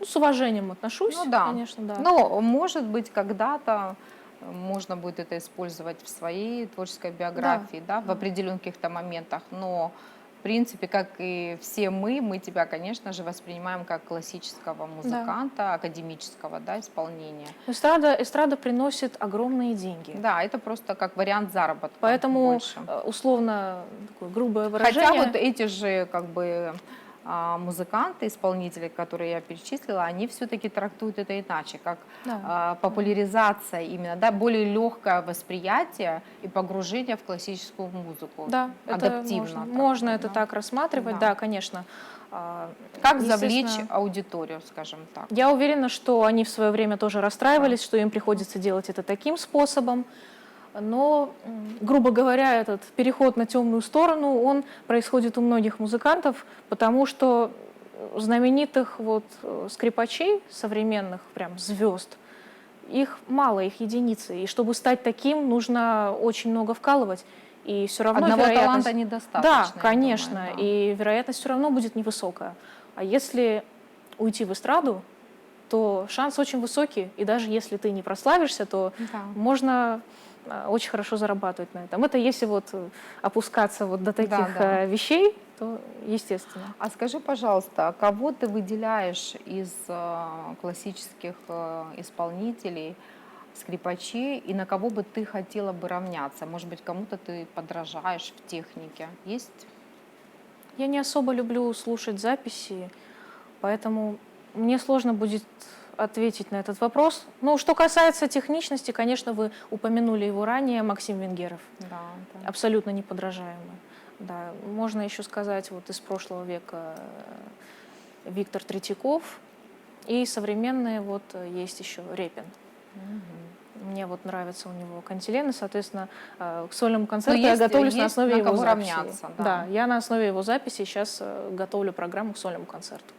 с уважением отношусь, Ну да. конечно, да. Но, может быть, когда-то можно будет это использовать в своей творческой биографии, да, в определенных каких-то моментах. Но, в принципе, как и все мы тебя, конечно же, воспринимаем как классического музыканта, академического, да, исполнения. Эстрада приносит огромные деньги. Да, это просто как вариант заработка. Поэтому, больше. условно, такое грубое выражение... Хотя вот эти же как бы музыканты, исполнители, которые я перечислила, они все-таки трактуют это иначе, как популяризация именно, да, более легкое восприятие и погружение в классическую музыку. Да, это адаптивно. можно это да. так рассматривать, Да. да, конечно. Как завлечь Естественно, аудиторию, скажем так. Я уверена, что они в свое время тоже расстраивались, что им приходится делать это таким способом. Но, грубо говоря, этот переход на темную сторону, он происходит у многих музыкантов, потому что знаменитых вот скрипачей, современных прям звезд, их мало, их единицы. И чтобы стать таким, нужно очень много вкалывать. И все равно Одного вероятность... таланта недостаточно. Да, я конечно. думаю, да. И вероятность все равно будет невысокая. А если уйти в эстраду, то шанс очень высокий. И даже если ты не прославишься, то Да. можно очень хорошо зарабатывать на этом. Это если вот опускаться вот до таких да. вещей, то естественно. А скажи, пожалуйста, а кого ты выделяешь из классических исполнителей, скрипачей, и на кого бы ты хотела бы равняться? Может быть, кому-то ты подражаешь в технике? Есть? Я не особо люблю слушать записи, поэтому мне сложно будет ответить на этот вопрос. Ну, что касается техничности, конечно, вы упомянули его ранее, Максим Венгеров. Да, да. Абсолютно неподражаемый. Да, можно еще сказать вот из прошлого века Виктор Третьяков. И современные вот есть еще Репин. Мне вот нравится у него кантилены, соответственно, к сольному концерту я есть- готовлюсь на есть основе на его кого записи. равняться, да. Да, я на основе его записи сейчас готовлю программу к сольному концерту.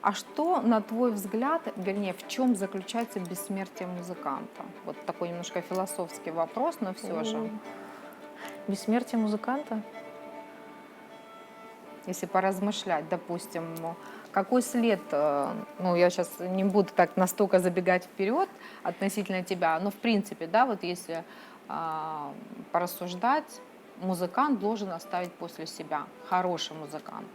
А что, на твой взгляд, вернее, в чем заключается бессмертие музыканта? Вот такой немножко философский вопрос, но все же. Бессмертие музыканта? Если поразмышлять, допустим, какой след, ну, я сейчас не буду так настолько забегать вперед относительно тебя, но в принципе, да, вот если порассуждать, музыкант должен оставить после себя, хороший музыкант.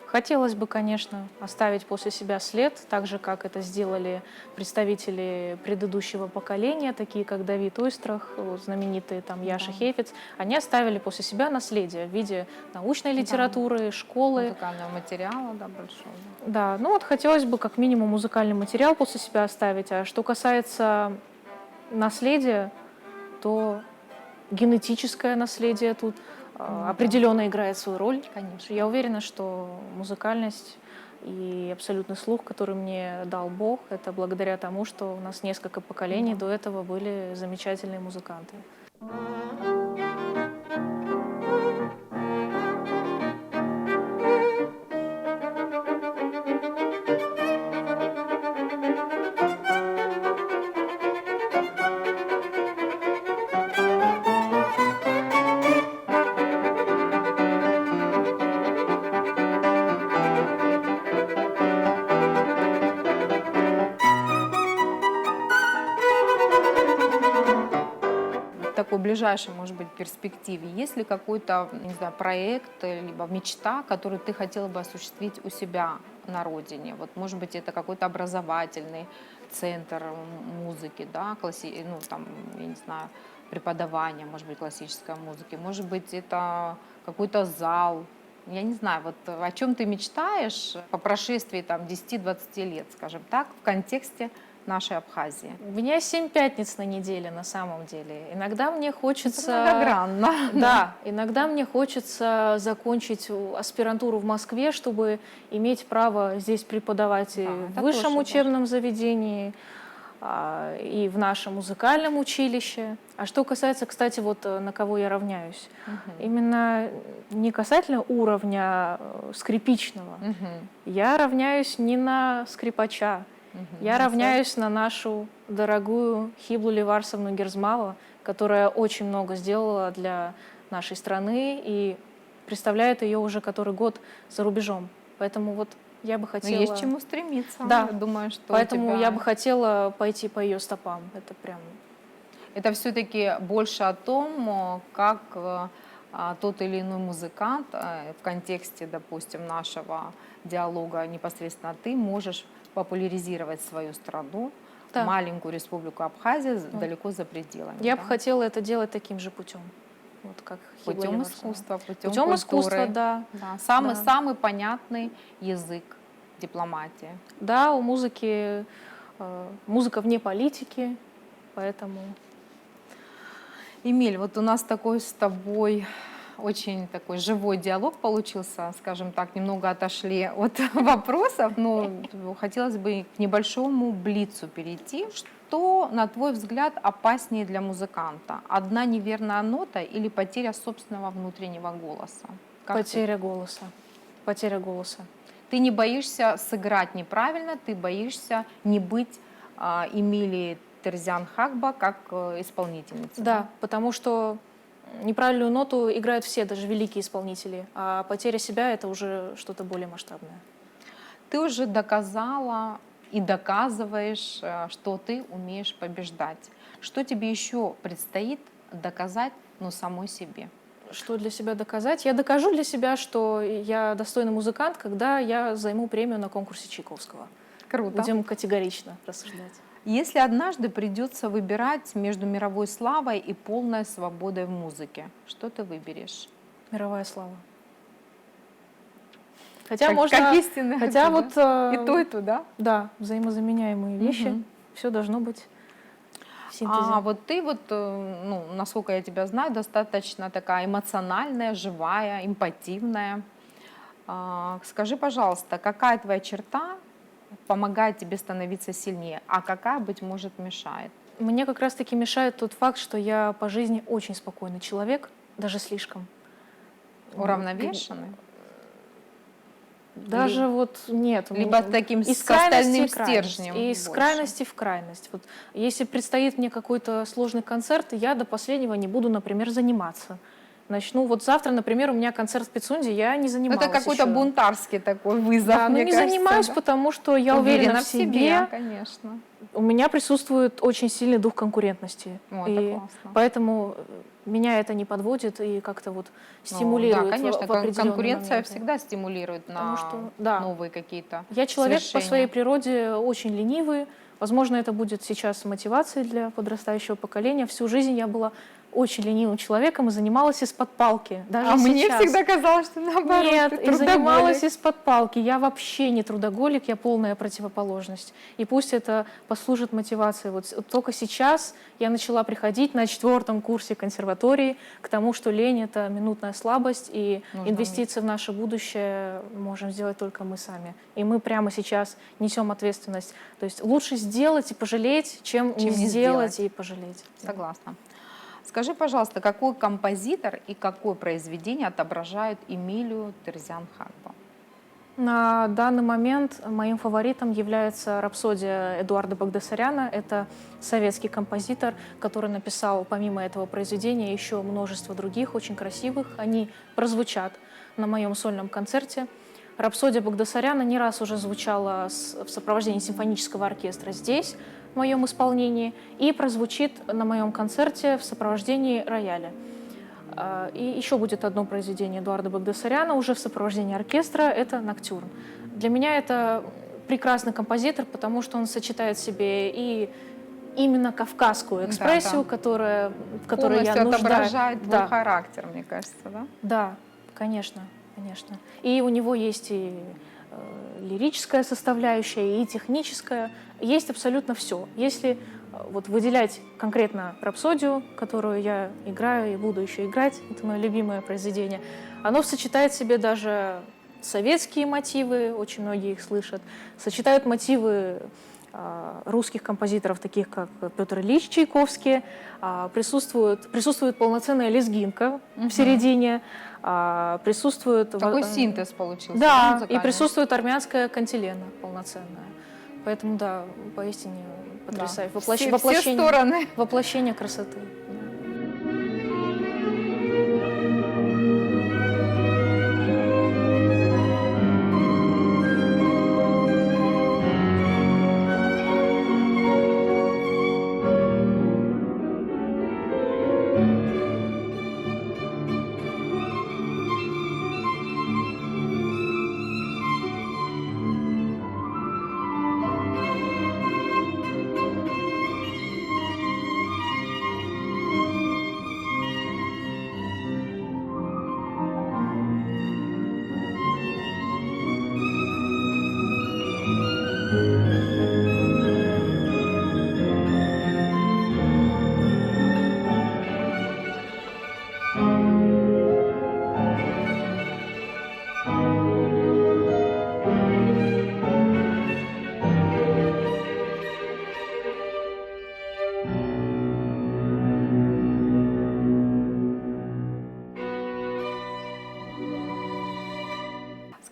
Хотелось бы, конечно, оставить после себя след, так же, как это сделали представители предыдущего поколения, такие как Давид Ойстрах, вот знаменитые там Яша Хейфиц. Они оставили после себя наследие в виде научной литературы, школы. Музыкального материала, да, большого. Да, ну вот хотелось бы как минимум музыкальный материал после себя оставить. А что касается наследия, то генетическое наследие тут определенно играет свою роль. Конечно. Я уверена, что музыкальность и абсолютный слух, который мне дал Бог, это благодаря тому, что у нас несколько поколений до этого были замечательные музыканты. В такой ближайшей, может быть, перспективе, есть ли какой-то, не знаю, проект, либо мечта, которую ты хотела бы осуществить у себя на родине? Вот, может быть, это какой-то образовательный центр музыки, да, ну, там, я не знаю, преподавание, может быть, классической музыки, может быть, это какой-то зал. Я не знаю, вот о чем ты мечтаешь по прошествии там 10-20 лет, скажем так, в контексте нашей Абхазии? У меня 7 пятниц на неделе на самом деле. Иногда мне хочется... Многогранно. Да, иногда мне хочется закончить аспирантуру в Москве, чтобы иметь право здесь преподавать и в это высшем тоже учебном заведении, и в нашем музыкальном училище. А что касается, кстати, вот на кого я равняюсь, именно не касательно уровня скрипичного, я равняюсь не на скрипача, я равняюсь на нашу дорогую Хиблу Леварсовну Герзмава, которая очень много сделала для нашей страны и представляет ее уже который год за рубежом. Поэтому вот я бы хотела... Но есть чему стремиться. Да. Я думаю, что Поэтому у тебя... я бы хотела пойти по ее стопам. Это прям... Это все-таки больше о том, как тот или иной музыкант в контексте, допустим, нашего диалога непосредственно ты можешь популяризировать свою страну, Да. маленькую республику Абхазия, далеко за пределами. Я да? бы хотела это делать таким же путем. Вот как Хибла Путем Леварсовна. искусства, путем Путем культуры. искусства, да. Да. Да. Самый понятный язык дипломатии. Да, у музыки музыка вне политики, поэтому... Эмиль, вот у нас такой с тобой очень такой живой диалог получился, скажем так, немного отошли от вопросов, но хотелось бы к небольшому блицу перейти. Что, на твой взгляд, опаснее для музыканта? Одна неверная нота или потеря собственного внутреннего голоса? Как ты- Потеря голоса. Потеря голоса. Ты не боишься сыграть неправильно, ты боишься не быть Эмилией Терзиан-Хагба как исполнительницы. Да, потому что неправильную ноту играют все, даже великие исполнители, а потеря себя — это уже что-то более масштабное. Ты уже доказала и доказываешь, что ты умеешь побеждать. Что тебе еще предстоит доказать, самой себе? Что для себя доказать? Я докажу для себя, что я достойный музыкант, когда я займу премию на конкурсе Чайковского. Круто. Будем категорично рассуждать. Если однажды придется выбирать между мировой славой и полной свободой в музыке, что ты выберешь? Мировая слава. Хотя Как истинная, хотя да? вот И то, да? да, взаимозаменяемые вещи. Мгм. Все должно быть в синтезе. А вот ты насколько я тебя знаю, достаточно такая эмоциональная, живая, эмпативная. Скажи, пожалуйста, какая твоя черта помогает тебе становиться сильнее, а какая, быть может, мешает? Мне как раз-таки мешает тот факт, что я по жизни очень спокойный человек, даже слишком. Уравновешенный? Даже вот нет. Либо таким из с крайности остальным в крайность, стержнем и из больше? крайности в крайность. Вот если предстоит мне какой-то сложный концерт, я до последнего не буду, например, заниматься. Начну. Вот завтра, например, у меня концерт в Пицунде, я не занималась Это какой-то еще. бунтарский такой вызов, Да, но мне не кажется, занимаюсь, да? потому что я уверена в себе. Конечно. У меня присутствует очень сильный дух конкурентности. О, это И классно. поэтому меня это не подводит и как-то вот стимулирует Да, конечно, в определенные конкуренция моменты. всегда стимулирует Потому на что, да. новые какие-то Я человек по свершения. своей природе очень ленивый. Возможно, это будет сейчас мотивацией для подрастающего поколения. Всю жизнь я была очень ленивым человеком и занималась из-под палки. Даже Мне сейчас. всегда казалось, что наоборот, Нет, ты и занималась трудоголик. из-под палки. Я вообще не трудоголик, я полная противоположность. И пусть это послужит мотивацией. Вот только сейчас я начала приходить на 4-м курсе консерватории к тому, что лень — это минутная слабость, и Нужно инвестиции в наше будущее можем сделать только мы сами. И мы прямо сейчас несем ответственность. То есть лучше сделать и пожалеть, чем не сделать и пожалеть. Согласна. Скажи, пожалуйста, какой композитор и какое произведение отображают Эмилию Терзиан-Хагба? На данный момент моим фаворитом является рапсодия Эдуарда Багдасаряна. Это советский композитор, который написал помимо этого произведения еще множество других, очень красивых. Они прозвучат на моем сольном концерте. Рапсодия Багдасаряна не раз уже звучала в сопровождении симфонического оркестра здесь, в моем исполнении, и прозвучит на моем концерте в сопровождении рояля. И еще будет одно произведение Эдуарда Багдасаряна уже в сопровождении оркестра, это «Ноктюрн». Для меня это прекрасный композитор, потому что он сочетает в себе и именно кавказскую экспрессию, Да. в которой я Полностью нуждаюсь. отображает твой Да. характер, мне кажется, да? Да, конечно, конечно. И у него есть и лирическая составляющая, и техническая. Есть абсолютно все. Если вот выделять конкретно рапсодию, которую я играю и буду еще играть, это мое любимое произведение, оно сочетает в себе даже советские мотивы, очень многие их слышат, сочетают мотивы русских композиторов, таких как Петр Ильич Чайковский, присутствует полноценная лезгинка в середине, присутствует... Такой синтез получился. Да, и музыкальный. присутствует армянская кантилена полноценная. Поэтому, да, поистине потрясающе. Все стороны. Воплощение красоты.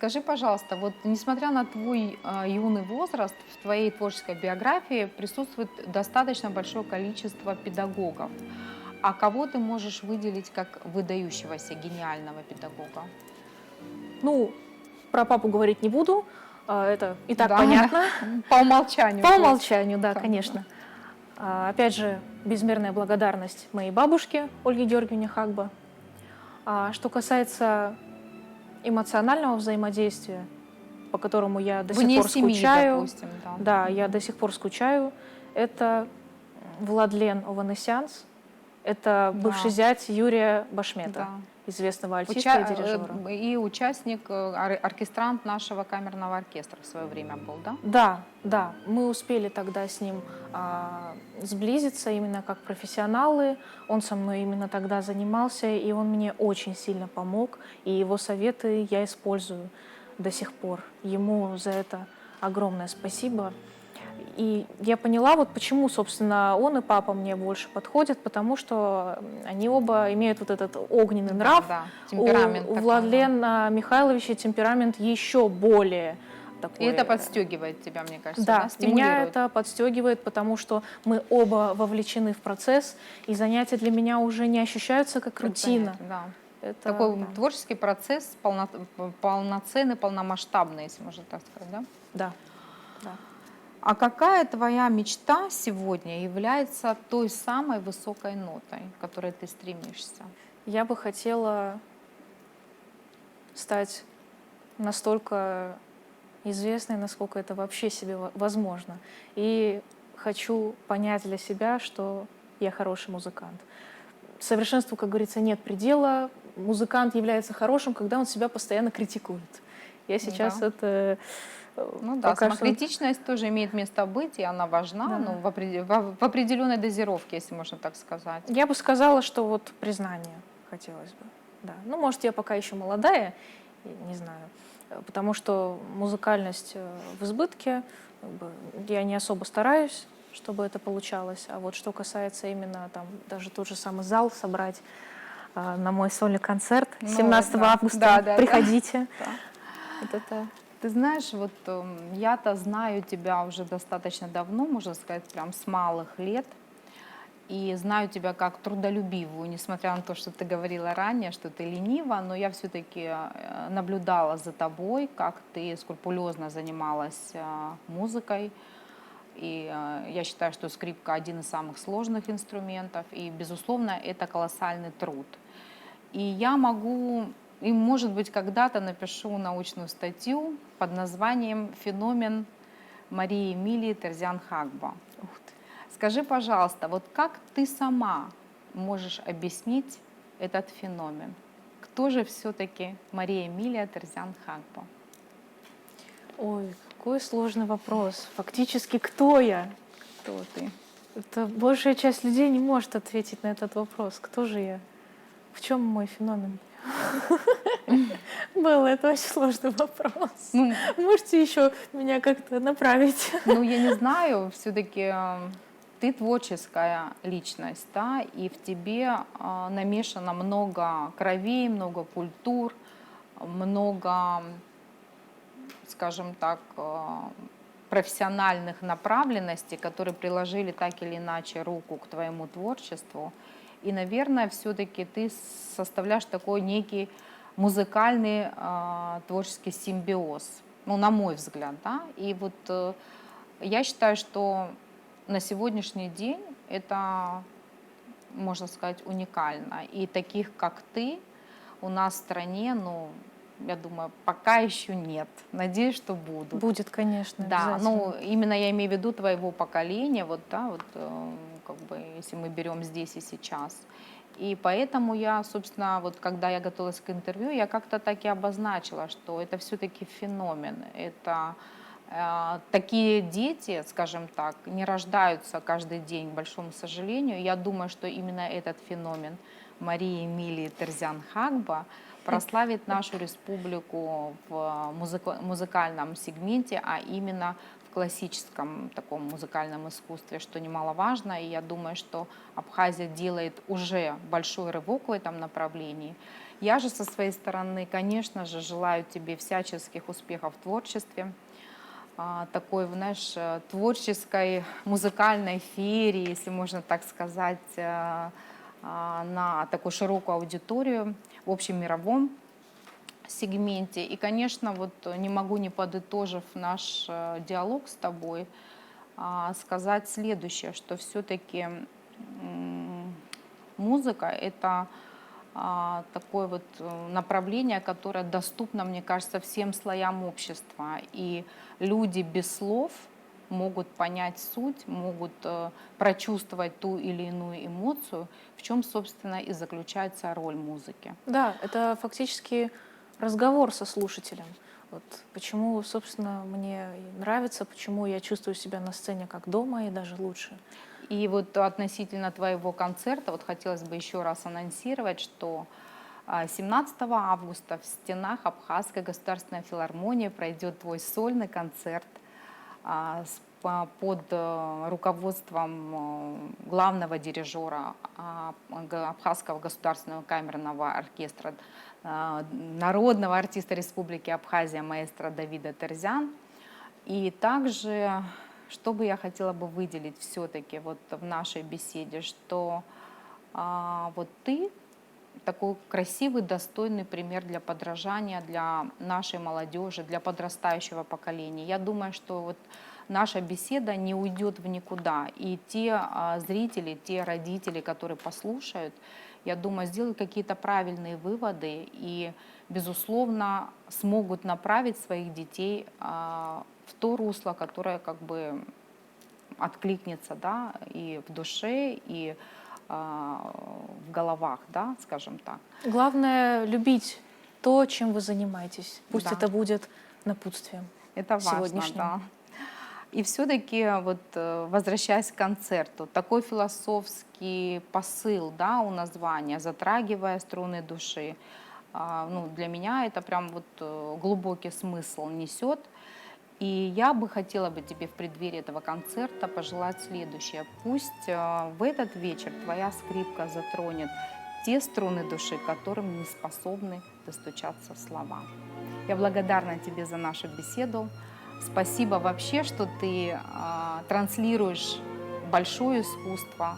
Скажи, пожалуйста, вот несмотря на твой юный возраст, в твоей творческой биографии присутствует достаточно большое количество педагогов. А кого ты можешь выделить как выдающегося гениального педагога? Ну, про папу говорить не буду, это и так Да, понятно. По умолчанию. По то есть. умолчанию, да, Да, конечно. Опять же, безмерная благодарность моей бабушке Ольге Георгиевне Хагба. Что касается эмоционального взаимодействия, по которому я до сих Вне пор семьи, скучаю, допустим, да. да, я до сих пор скучаю, это Владлен Ованесянс, это Да. бывший зять Юрия Башмета, Да. известного альтиста и дирижера. И участник, оркестрант нашего камерного оркестра в свое время был, да? Да, да, мы успели тогда с ним сблизиться именно как профессионалы. Он со мной именно тогда занимался, и он мне очень сильно помог. И его советы я использую до сих пор. Ему за это огромное спасибо. И я поняла, вот почему, собственно, он и папа мне больше подходят, потому что они оба имеют вот этот огненный нрав. Да, темперамент У такой, Владлена Михайловича темперамент еще более такой. И это подстегивает тебя, мне кажется, Да, да? меня Стимулирует. это подстегивает, потому что мы оба вовлечены в процесс, и занятия для меня уже не ощущаются как рутина. Понятно, да. Это, Такой да. творческий процесс полноценный, полномасштабный, если можно так сказать, да? Да, да. А какая твоя мечта сегодня является той самой высокой нотой, к которой ты стремишься? Я бы хотела стать настолько известной, насколько это вообще себе возможно. И хочу понять для себя, что я хороший музыкант. Совершенству, как говорится, нет предела. Музыкант является хорошим, когда он себя постоянно критикует. Я сейчас Да. это Ну да, пока что... самокритичность тоже имеет место быть, и она важна, Да. но в определенной дозировке, если можно так сказать. Я бы сказала, что вот признание хотелось бы. Да. Ну, может, я пока еще молодая, не знаю, потому что музыкальность в избытке, как бы, я не особо стараюсь, чтобы это получалось. А вот что касается именно там даже тот же самый зал собрать на мой сольный концерт Ну, 17 да. августа, Да. приходите. Да. Вот это... Ты знаешь, вот я-то знаю тебя уже достаточно давно, можно сказать, прям с малых лет. И знаю тебя как трудолюбивую, несмотря на то, что ты говорила ранее, что ты ленива, но я все-таки наблюдала за тобой, как ты скрупулезно занималась музыкой. И я считаю, что скрипка один из самых сложных инструментов, и, безусловно, это колоссальный труд. И я могу, и, может быть, когда-то напишу научную статью под названием «Феномен Марии Эмилии Терзиан-Хагба». Скажи, пожалуйста, вот как ты сама можешь объяснить этот феномен? Кто же все-таки Мария Эмилия Терзиан-Хагба? Ой, какой сложный вопрос. Фактически, кто я? Кто ты? Это большая часть людей не может ответить на этот вопрос. Кто же я? В чем мой феномен? Был, это очень сложный вопрос. Ну, Можете еще меня как-то направить? ну, я не знаю, все-таки ты творческая личность, да, и в тебе намешано много кровей, много культур, много, скажем так, профессиональных направленностей, которые приложили так или иначе руку к твоему творчеству. И, наверное, все-таки ты составляешь такой некий музыкальный творческий симбиоз, ну, на мой взгляд, да. И вот я считаю, что на сегодняшний день это, можно сказать, уникально. И таких, как ты, у нас в стране, ну, я думаю, пока еще нет. Надеюсь, что будут. Будет, конечно, Да, обязательно. ну, именно я имею в виду твоего поколения, вот, да, вот, как бы, если мы берем здесь и сейчас. И поэтому я, собственно, вот когда я готовилась к интервью, я как-то так и обозначила, что это все-таки феномен. Это такие дети, скажем так, не рождаются каждый день, к большому сожалению. Я думаю, что именно этот феномен Марии Эмилии Терзиан-Хагба прославит нашу республику в музыкальном сегменте, а именно в классическом таком музыкальном искусстве, что немаловажно. И я думаю, что Абхазия делает уже большой рывок в этом направлении. Я же со своей стороны, конечно же, желаю тебе всяческих успехов в творчестве, такой, знаешь, творческой музыкальной феерии, если можно так сказать, на такую широкую аудиторию в общемировом сегменте. И, конечно, вот не могу, не подытожив наш диалог с тобой, сказать следующее, что все-таки музыка — это такое вот направление, которое доступно, мне кажется, всем слоям общества. И люди без слов могут понять суть, могут прочувствовать ту или иную эмоцию, в чем, собственно, и заключается роль музыки. Да, это фактически разговор со слушателем. Вот почему, собственно, мне и нравится, почему я чувствую себя на сцене как дома и даже лучше. И вот относительно твоего концерта, вот хотелось бы еще раз анонсировать, что 17 августа в стенах Абхазской государственной филармонии пройдет твой сольный концерт под руководством главного дирижера Абхазского государственного камерного оркестра, народного артиста Республики Абхазия маэстро Давида Терзян. И также, что бы я хотела бы выделить все-таки вот в нашей беседе, что вот ты такой красивый, достойный пример для подражания для нашей молодежи, для подрастающего поколения. Я думаю, что вот наша беседа не уйдет в никуда. И те зрители, те родители, которые послушают, я думаю, сделают какие-то правильные выводы и, безусловно, смогут направить своих детей в то русло, которое как бы откликнется, да, и в душе, и в головах, да, скажем так. Главное — любить то, чем вы занимаетесь. Пусть Да. это будет напутствием Это важно, сегодняшним. да. И все-таки, вот, возвращаясь к концерту, такой философский посыл, да, у названия, затрагивая струны души, ну, для меня это прям вот глубокий смысл несет. И я бы хотела бы тебе в преддверии этого концерта пожелать следующее. Пусть в этот вечер твоя скрипка затронет те струны души, которым не способны достучаться слова. Я благодарна тебе за нашу беседу. Спасибо вообще, что ты транслируешь большое искусство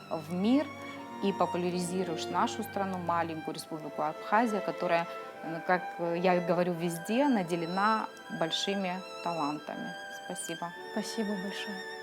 в мир и популяризируешь нашу страну, маленькую республику Абхазия, которая, как я говорю везде, наделена большими талантами. Спасибо. Спасибо большое.